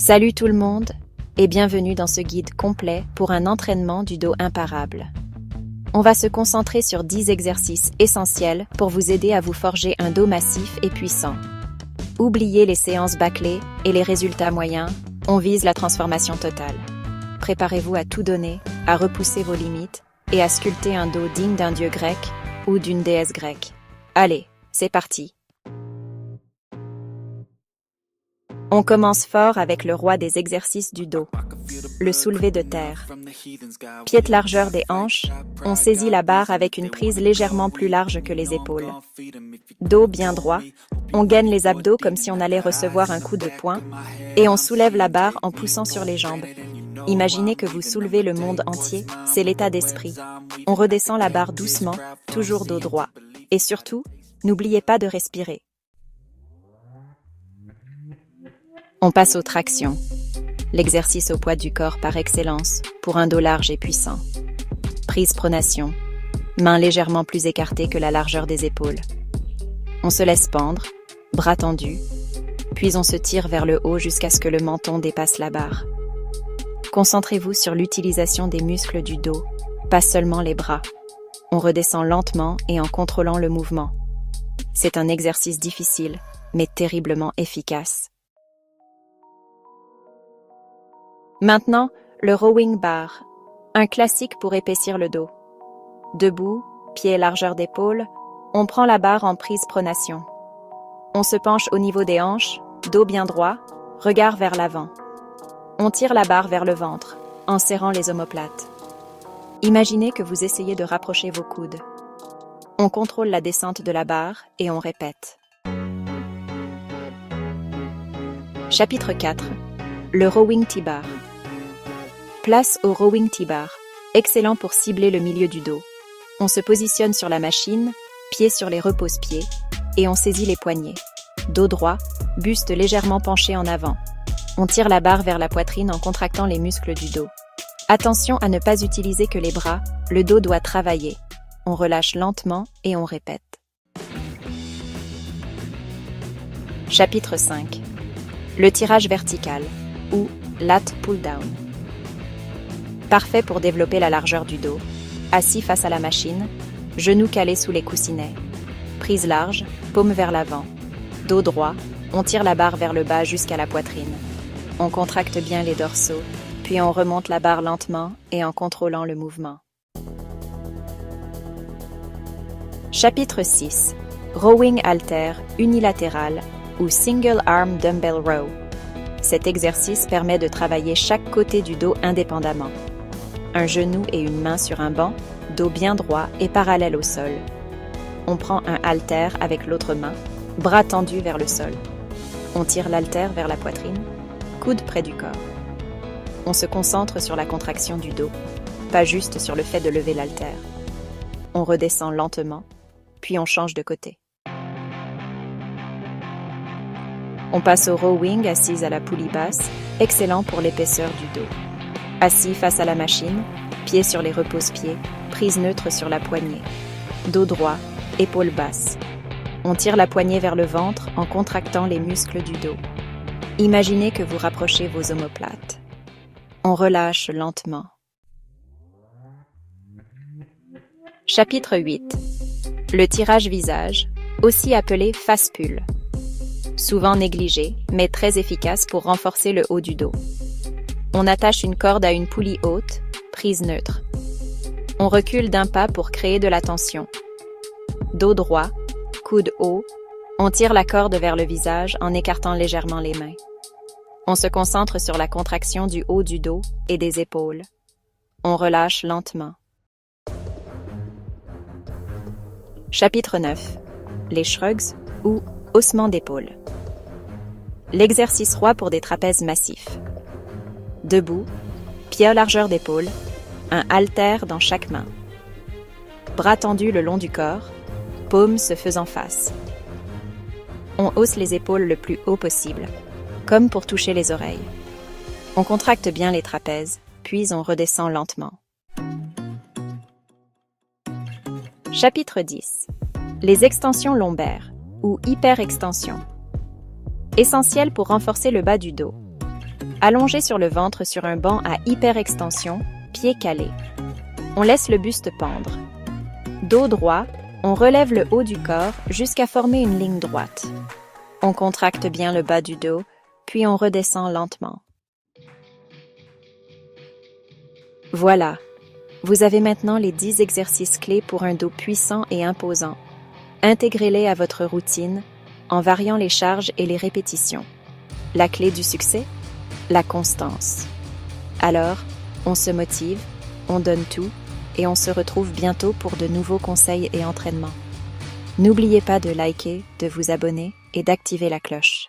Salut tout le monde et bienvenue dans ce guide complet pour un entraînement du dos imparable. On va se concentrer sur 10 exercices essentiels pour vous aider à vous forger un dos massif et puissant. Oubliez les séances bâclées et les résultats moyens, on vise la transformation totale. Préparez-vous à tout donner, à repousser vos limites et à sculpter un dos digne d'un dieu grec ou d'une déesse grecque. Allez, c'est parti! On commence fort avec le roi des exercices du dos, le soulevé de terre. Pied de largeur des hanches, on saisit la barre avec une prise légèrement plus large que les épaules. Dos bien droit, on gaine les abdos comme si on allait recevoir un coup de poing et on soulève la barre en poussant sur les jambes. Imaginez que vous soulevez le monde entier, c'est l'état d'esprit. On redescend la barre doucement, toujours dos droit. Et surtout, n'oubliez pas de respirer. On passe aux tractions, l'exercice au poids du corps par excellence pour un dos large et puissant. Prise pronation, mains légèrement plus écartées que la largeur des épaules. On se laisse pendre, bras tendus, puis on se tire vers le haut jusqu'à ce que le menton dépasse la barre. Concentrez-vous sur l'utilisation des muscles du dos, pas seulement les bras. On redescend lentement et en contrôlant le mouvement. C'est un exercice difficile, mais terriblement efficace. Maintenant, le rowing bar, un classique pour épaissir le dos. Debout, pieds largeur d'épaule, on prend la barre en prise pronation. On se penche au niveau des hanches, dos bien droit, regard vers l'avant. On tire la barre vers le ventre, en serrant les omoplates. Imaginez que vous essayez de rapprocher vos coudes. On contrôle la descente de la barre et on répète. Chapitre 4. Le rowing T-bar. Place au rowing T-bar, excellent pour cibler le milieu du dos. On se positionne sur la machine, pieds sur les repose-pieds, et on saisit les poignets. Dos droit, buste légèrement penché en avant. On tire la barre vers la poitrine en contractant les muscles du dos. Attention à ne pas utiliser que les bras, le dos doit travailler. On relâche lentement et on répète. Chapitre 5. Le tirage vertical, ou lat pull-down. Parfait pour développer la largeur du dos. Assis face à la machine, genoux calés sous les coussinets. Prise large, paume vers l'avant. Dos droit, on tire la barre vers le bas jusqu'à la poitrine. On contracte bien les dorsaux, puis on remonte la barre lentement et en contrôlant le mouvement. Chapitre 6. Rowing halter unilatéral ou single arm dumbbell row. Cet exercice permet de travailler chaque côté du dos indépendamment. Un genou et une main sur un banc, dos bien droit et parallèle au sol. On prend un haltère avec l'autre main, bras tendus vers le sol. On tire l'haltère vers la poitrine, coude près du corps. On se concentre sur la contraction du dos, pas juste sur le fait de lever l'haltère. On redescend lentement, puis on change de côté. On passe au rowing assise à la poulie basse, excellent pour l'épaisseur du dos. Assis face à la machine, pieds sur les repose-pieds, prise neutre sur la poignée. Dos droit, épaules basses. On tire la poignée vers le ventre en contractant les muscles du dos. Imaginez que vous rapprochez vos omoplates. On relâche lentement. Chapitre 8. Le tirage visage, aussi appelé face pull. Souvent négligé, mais très efficace pour renforcer le haut du dos. On attache une corde à une poulie haute, prise neutre. On recule d'un pas pour créer de la tension. Dos droit, coude haut, on tire la corde vers le visage en écartant légèrement les mains. On se concentre sur la contraction du haut du dos et des épaules. On relâche lentement. Chapitre 9. Les shrugs ou ossements d'épaule. L'exercice roi pour des trapèzes massifs. Debout, pieds à largeur d'épaule, un haltère dans chaque main. Bras tendus le long du corps, paumes se faisant face. On hausse les épaules le plus haut possible, comme pour toucher les oreilles. On contracte bien les trapèzes, puis on redescend lentement. Chapitre 10. Les extensions lombaires, ou hyperextension. Essentiel pour renforcer le bas du dos. Allongé sur le ventre sur un banc à hyperextension, pieds calés. On laisse le buste pendre. Dos droit, on relève le haut du corps jusqu'à former une ligne droite. On contracte bien le bas du dos, puis on redescend lentement. Voilà, vous avez maintenant les 10 exercices clés pour un dos puissant et imposant. Intégrez-les à votre routine en variant les charges et les répétitions. La clé du succès? La constance. Alors, on se motive, on donne tout et on se retrouve bientôt pour de nouveaux conseils et entraînements. N'oubliez pas de liker, de vous abonner et d'activer la cloche.